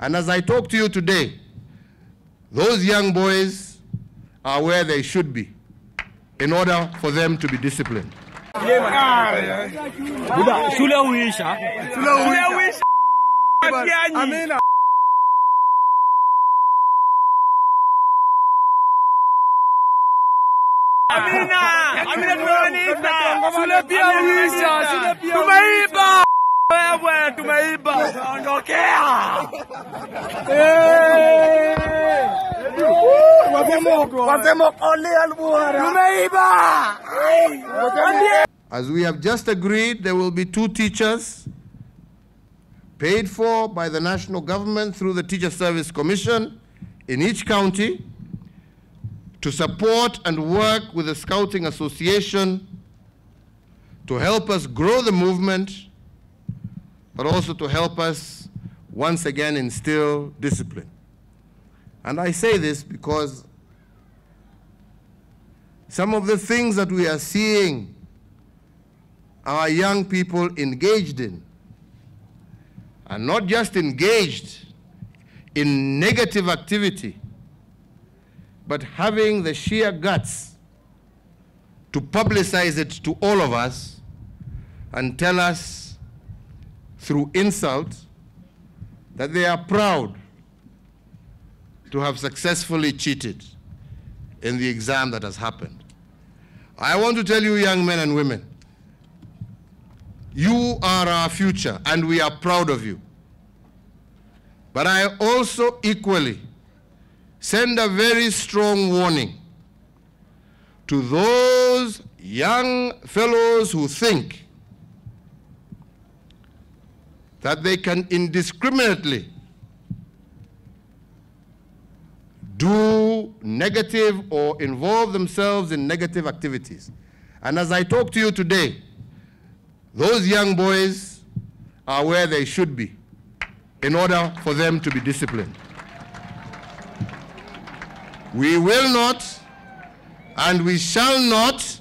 And as I talk to you today, those young boys are where they should be in order for them to be disciplined. Amina. Amina tumeiba. Wewe tumeiba. Ondokea. As we have just agreed, there will be 2 teachers paid for by the national government through the Teacher Service Commission in each county to support and work with the Scouting Association to help us grow the movement, but also to help us once again instill discipline. And I say this because some of the things that we are seeing our young people engaged in are not just engaged in negative activity, but having the sheer guts to publicize it to all of us and tell us through insult that they are proud to have successfully cheated in the exam that has happened. I want to tell you, young men and women, you are our future and we are proud of you. But I also equally send a very strong warning to those young fellows who think that they can indiscriminately do negative or involve themselves in negative activities. And as I talk to you today, those young boys are where they should be in order for them to be disciplined. We will not and we shall not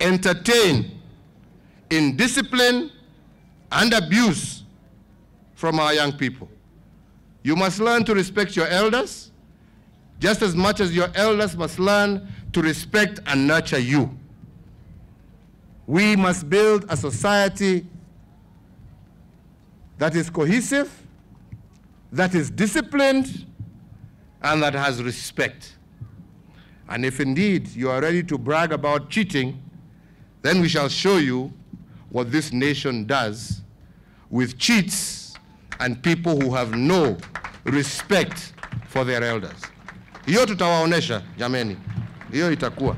entertain indiscipline and abuse from our young people. You must learn to respect your elders just as much as your elders must learn to respect and nurture you. We must build a society that is cohesive, that is disciplined, and that has respect. And if indeed you are ready to brag about cheating, then we shall show you what this nation does with cheats and people who have no respect for their elders. Hiyo tutawaonesha, jameni. Hiyo itakuwa.